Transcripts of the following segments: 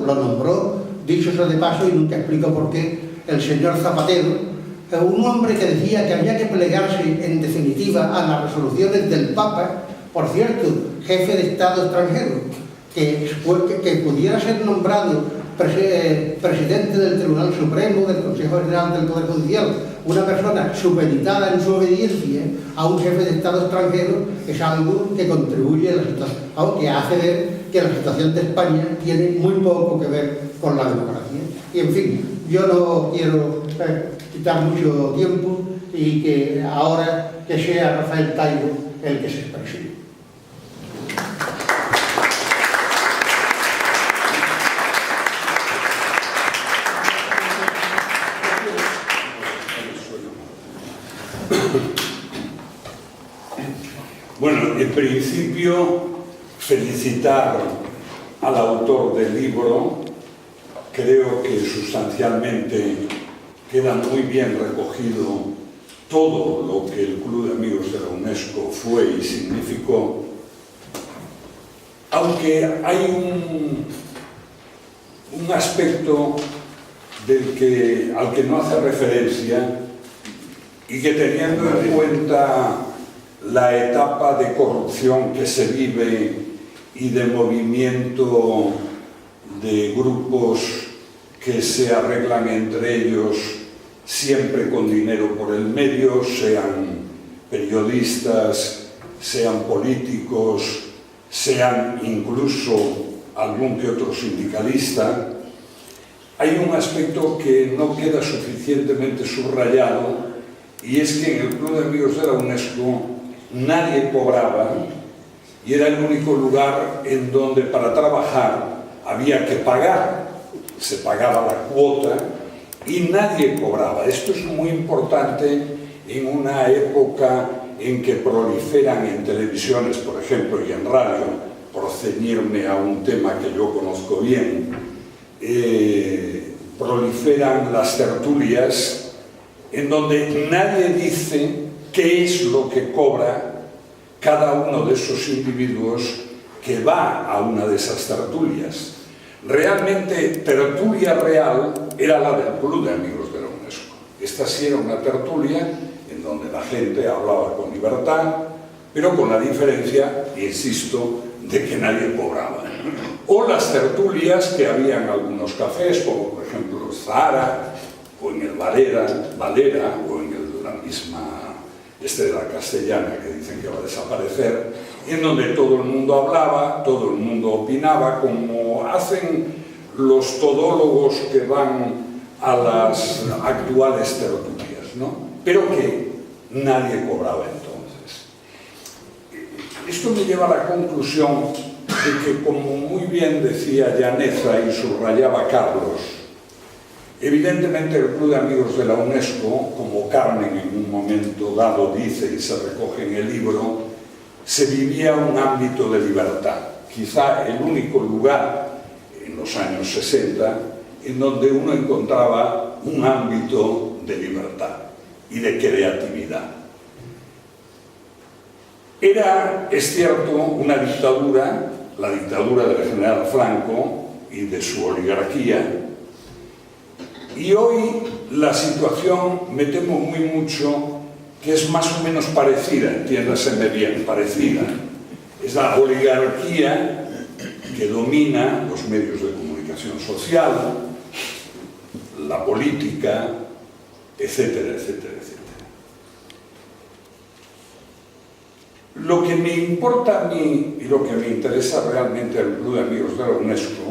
lo nombró, dicho eso de paso, y nunca explico por qué, el señor Zapatero, un hombre que decía que había que plegarse en definitiva a las resoluciones del Papa, por cierto, jefe de Estado extranjero, que pudiera ser nombrado presidente del Tribunal Supremo, del Consejo General del Poder Judicial, una persona supeditada en su obediencia a un jefe de Estado extranjero, es algo que contribuye a la situación, que hace ver que la situación de España tiene muy poco que ver con la democracia. Y en fin, yo no quiero quitar mucho tiempo y que ahora que sea Rafael Taibo el que se exprese. Bueno, en principio, felicitar al autor del libro. Creo que sustancialmente queda muy bien recogido todo lo que el Club de Amigos de la UNESCO fue y significó, aunque hay un aspecto al que no hace referencia y que, teniendo en cuenta la etapa de corrupción que se vive y de movimiento de grupos que se arreglan entre ellos siempre con dinero por el medio, sean periodistas, sean políticos, sean incluso algún que otro sindicalista, hay un aspecto que no queda suficientemente subrayado, y es que en el Club de Amigos de la UNESCO nadie cobraba y era el único lugar en donde para trabajar había que pagar, se pagaba la cuota y nadie cobraba. Esto es muy importante en una época en que proliferan en televisiones, por ejemplo, y en radio, por ceñirme a un tema que yo conozco bien, proliferan las tertulias en donde nadie dice qué es lo que cobra cada uno de esos individuos que va a una de esas tertulias. Realmente, tertulia real era la del Club de Amigos de la UNESCO. Esta sí era una tertulia en donde la gente hablaba con libertad, pero con la diferencia, insisto, de que nadie cobraba. O las tertulias que había en algunos cafés, como por ejemplo Zara, o en el Valera, o en la misma de la Castellana, que dicen que va a desaparecer, en donde todo el mundo hablaba, todo el mundo opinaba, como hacen los todólogos que van a las actuales tertulias, ¿no? Pero que nadie cobraba entonces. Esto me lleva a la conclusión de que, como muy bien decía Llaneza y subrayaba Carlos, evidentemente el Club de Amigos de la UNESCO, como Carmen en un momento dado dice y se recoge en el libro, se vivía un ámbito de libertad, quizá el único lugar en los años 60 en donde uno encontraba un ámbito de libertad y de creatividad. Era, es cierto, una dictadura, la dictadura del general Franco y de su oligarquía, y hoy la situación, me temo muy mucho, que es más o menos parecida, entiéndaseme bien, parecida. Es la oligarquía que domina los medios de comunicación social, la política, etcétera, etcétera, etcétera. Lo que me importa a mí y lo que me interesa realmente al Club de Amigos de la UNESCO,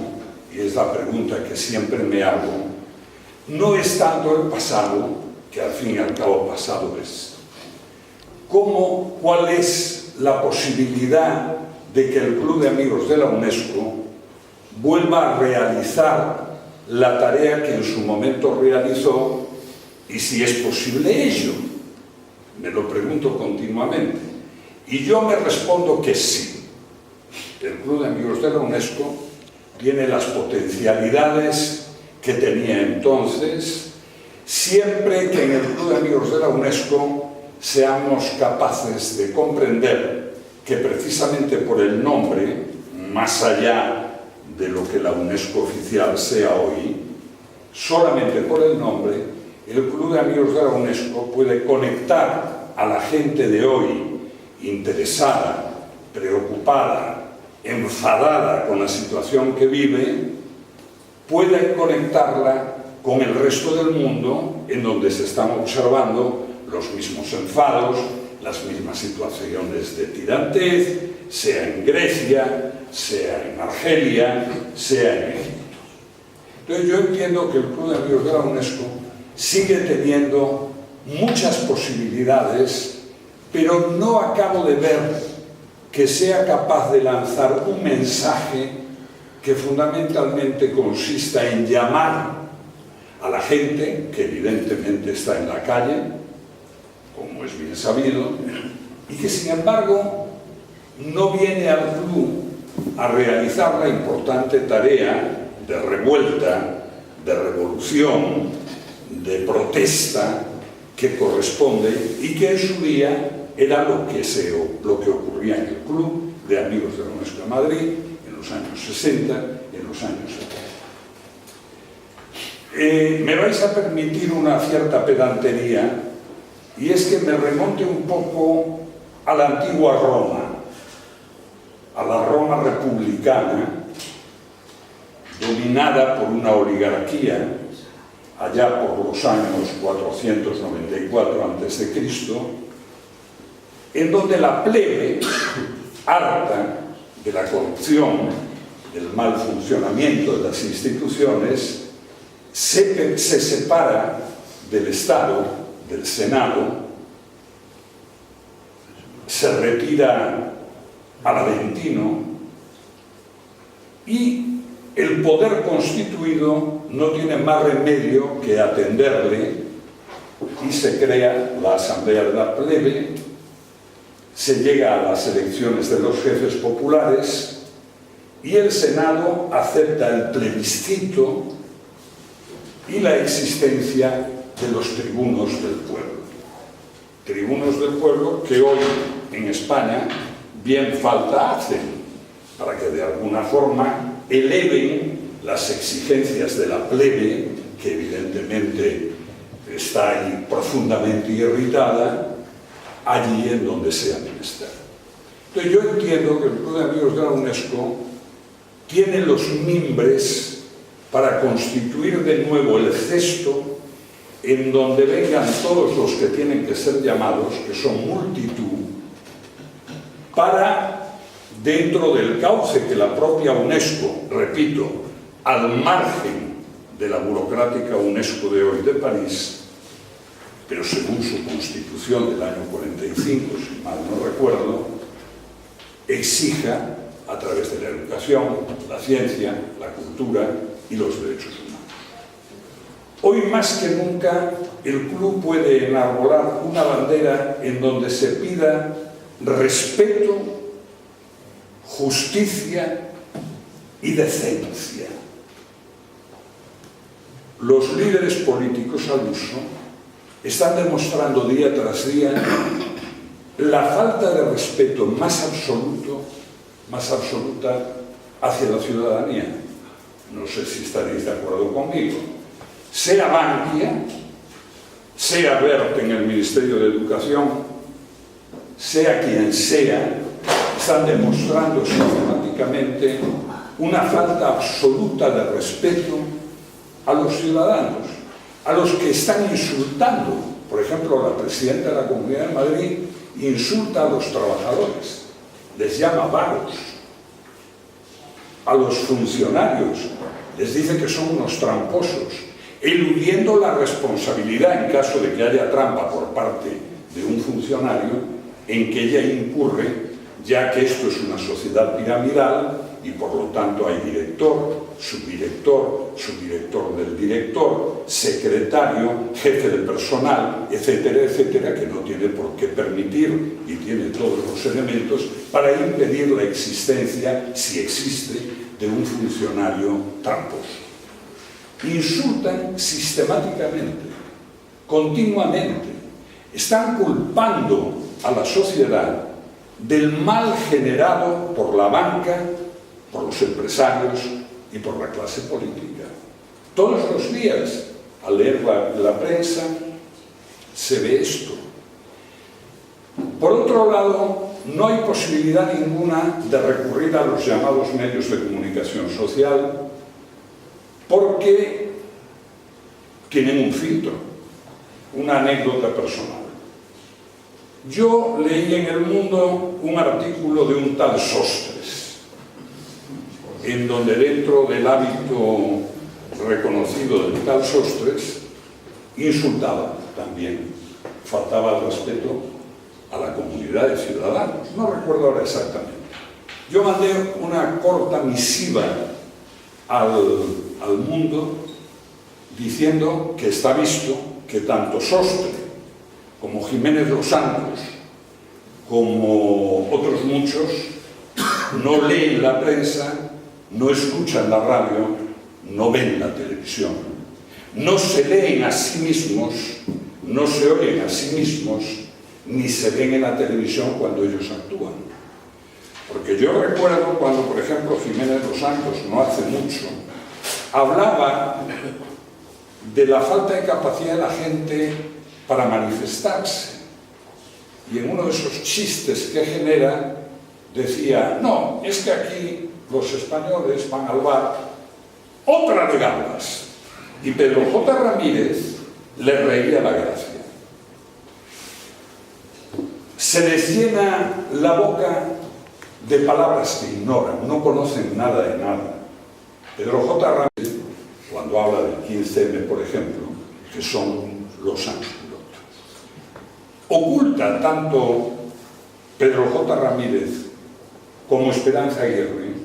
y es la pregunta que siempre me hago, no es tanto el pasado, que al fin y al cabo pasado es, como cuál es la posibilidad de que el Club de Amigos de la UNESCO vuelva a realizar la tarea que en su momento realizó y si es posible ello. Me lo pregunto continuamente. Y yo me respondo que sí. El Club de Amigos de la UNESCO tiene las potencialidades que tenía entonces, siempre que en el Club de Amigos de la UNESCO seamos capaces de comprender que precisamente por el nombre, más allá de lo que la UNESCO oficial sea hoy, solamente por el nombre, el Club de Amigos de la UNESCO puede conectar a la gente de hoy interesada, preocupada, enfadada con la situación que vive, puede conectarla con el resto del mundo en donde se están observando los mismos enfados, las mismas situaciones de tirantez, sea en Grecia, sea en Argelia, sea en Egipto. Entonces yo entiendo que el Club de Amigos de la UNESCO sigue teniendo muchas posibilidades, pero no acabo de ver que sea capaz de lanzar un mensaje que fundamentalmente consista en llamar a la gente, que evidentemente está en la calle, como es bien sabido, y que sin embargo no viene al club a realizar la importante tarea de revuelta, de revolución, de protesta que corresponde y que en su día era lo que ocurría en el Club de Amigos de la UNESCO de Madrid en los años 60, en los años 70. Me vais a permitir una cierta pedantería, y es que me remonte un poco a la antigua Roma, a la Roma republicana, dominada por una oligarquía allá por los años 494 a.C., en donde la plebe, harta de la corrupción, del mal funcionamiento de las instituciones, se separa del Estado, del Senado, se retira al Aventino y el poder constituido no tiene más remedio que atenderle y se crea la Asamblea de la Plebe, se llega a las elecciones de los jefes populares y el Senado acepta el plebiscito y la existencia de los tribunos del pueblo. Tribunos del pueblo que hoy en España bien falta hacen para que de alguna forma eleven las exigencias de la plebe, que evidentemente está ahí profundamente irritada, allí en donde sea menester. Entonces yo entiendo que el Club de Amigos de la UNESCO tiene los mimbres para constituir de nuevo el cesto en donde vengan todos los que tienen que ser llamados, que son multitud, para, dentro del cauce que la propia UNESCO, repito, al margen de la burocrática UNESCO de hoy de París, pero según su constitución del año 45, si mal no recuerdo, exija, a través de la educación, la ciencia, la cultura y los derechos humanos. Hoy más que nunca, el club puede enarbolar una bandera en donde se pida respeto, justicia y decencia. Los líderes políticos al uso están demostrando día tras día la falta de respeto más absoluta hacia la ciudadanía. No sé si estaréis de acuerdo conmigo. Sea Bankia, sea Wert en el Ministerio de Educación, sea quien sea, están demostrando sistemáticamente una falta absoluta de respeto a los ciudadanos, a los que están insultando. Por ejemplo, la presidenta de la Comunidad de Madrid insulta a los trabajadores, les llama vagos. A los funcionarios les dice que son unos tramposos, eludiendo la responsabilidad en caso de que haya trampa por parte de un funcionario en que ella incurre, ya que esto es una sociedad piramidal y por lo tanto hay director, subdirector, subdirector del director, secretario, jefe de personal, etcétera, etcétera, que no tiene por qué permitir y tiene todos los elementos para impedir la existencia, si existe, de un funcionario tramposo. Insultan sistemáticamente, continuamente, están culpando a la sociedad del mal generado por la banca, por los empresarios, y por la clase política. Todos los días, al leer la prensa, se ve esto. Por otro lado, no hay posibilidad ninguna de recurrir a los llamados medios de comunicación social porque tienen un filtro, una anécdota personal. Yo leí en El Mundo un artículo de un tal Sostres, en donde dentro del hábito reconocido del tal Sostres insultaba también, faltaba el respeto a la comunidad de ciudadanos. No recuerdo ahora exactamente. Yo mandé una corta misiva al Mundo diciendo que está visto que tanto Sostre como Jiménez Los Santos, como otros muchos, no leen la prensa, no escuchan la radio, no ven la televisión, no se leen a sí mismos, no se oyen a sí mismos, ni se ven en la televisión cuando ellos actúan. Porque yo recuerdo cuando, por ejemplo, Jiménez Los Santos, no hace mucho, hablaba de la falta de capacidad de la gente para manifestarse. Y en uno de esos chistes que genera, decía, no, es que aquí los españoles van al bar otra de gambas. Y Pedro J. Ramírez le reía la gracia. Se les llena la boca de palabras que ignoran, no conocen nada de nada. Pedro J. Ramírez, cuando habla del 15M, por ejemplo, que son los sans-culottes, oculta tanto Pedro J. Ramírez como Esperanza Aguirre,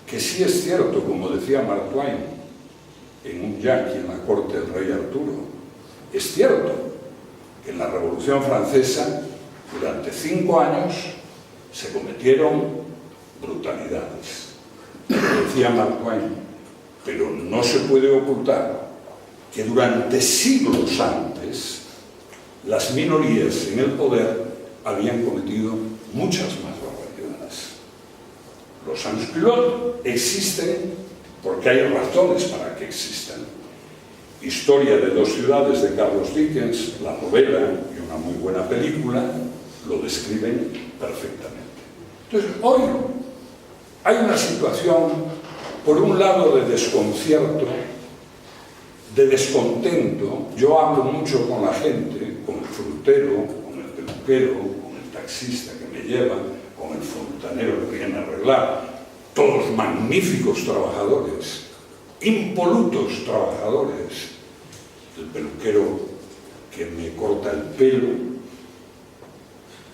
que sí es cierto, como decía Mark Twain, en un Yankee en la corte del rey Arturo, es cierto que en la Revolución Francesa, durante 5 años, se cometieron brutalidades. Decía Mark Twain, pero no se puede ocultar que durante siglos antes las minorías en el poder habían cometido muchas más barbaridades. Los sans-culottes existen porque hay razones para que existan. Historia de dos ciudades de Carlos Dickens, la novela y una muy buena película, lo describen perfectamente. Entonces, hoy hay una situación, por un lado, de desconcierto, de descontento. Yo hablo mucho con la gente, con el frutero, con el peluquero, con el taxista que me lleva, con el fontanero que viene a arreglar, todos magníficos trabajadores, impolutos trabajadores. El peluquero que me corta el pelo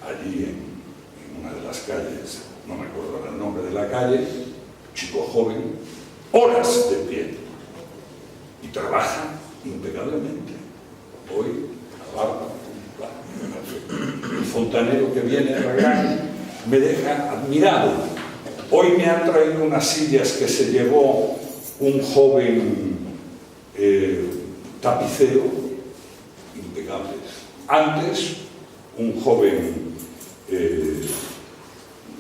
allí en una de las calles, no me acuerdo ahora el nombre de la calle, chico joven, horas de pie, y trabaja impecablemente. Hoy, la barba, el fontanero que viene a arreglar me deja admirado. Hoy me han traído unas sillas que se llevó un joven tapicero, impecables. Antes, un joven,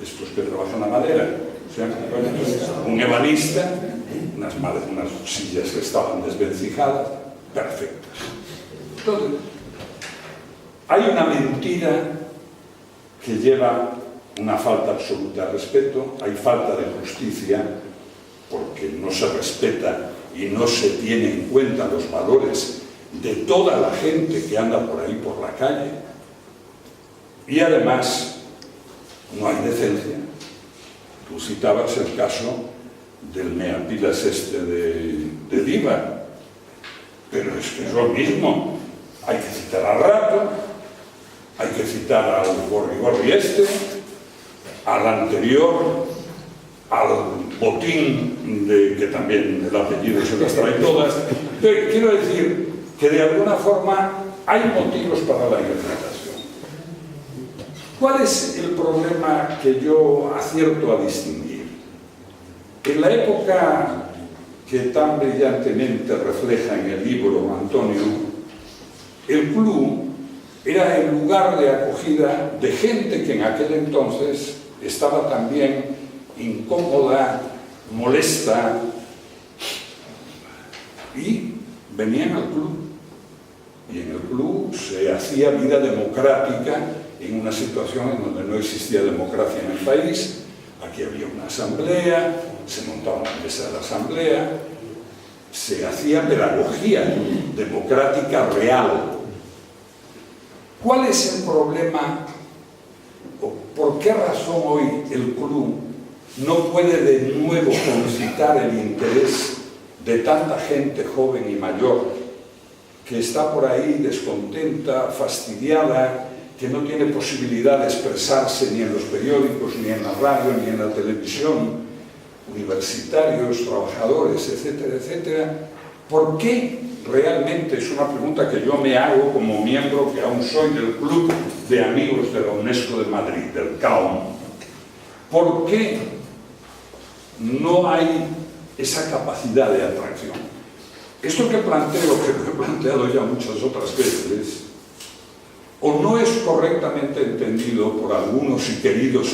estos que trabajan la madera, un ebanista, unas sillas que estaban desvencijadas, perfectas. Entonces, hay una mentira que lleva una falta absoluta de respeto, hay falta de justicia porque no se respeta y no se tiene en cuenta los valores de toda la gente que anda por ahí por la calle, y además no hay decencia. Tú citabas el caso del meapilas de Diva, pero es que es lo mismo. Hay que citar al Rato, hay que citar al Gorri este, al anterior, al Botín, que también el apellido se las trae todas. Pero quiero decir que de alguna forma hay motivos para la irritación. ¿Cuál es el problema que yo acierto a distinguir? En la época que tan brillantemente refleja en el libro Antonio, el club era el lugar de acogida de gente que en aquel entonces estaba también incómoda, molesta, y venían al club. Y en el club se hacía vida democrática en una situación en donde no existía democracia en el país. Aquí había una asamblea, se montaba una mesa de la asamblea, se hacía pedagogía democrática real. ¿Cuál es el problema o por qué razón hoy el club no puede de nuevo concitar el interés de tanta gente joven y mayor que está por ahí descontenta, fastidiada, que no tiene posibilidad de expresarse ni en los periódicos, ni en la radio, ni en la televisión, universitarios, trabajadores, etcétera, etcétera? ¿Por qué realmente? Es una pregunta que yo me hago como miembro, que aún soy del Club de Amigos de la UNESCO de Madrid, del CAOM. ¿Por qué no hay esa capacidad de atracción? Esto que planteo, que lo he planteado ya muchas otras veces, o no es correctamente entendido por algunos y queridos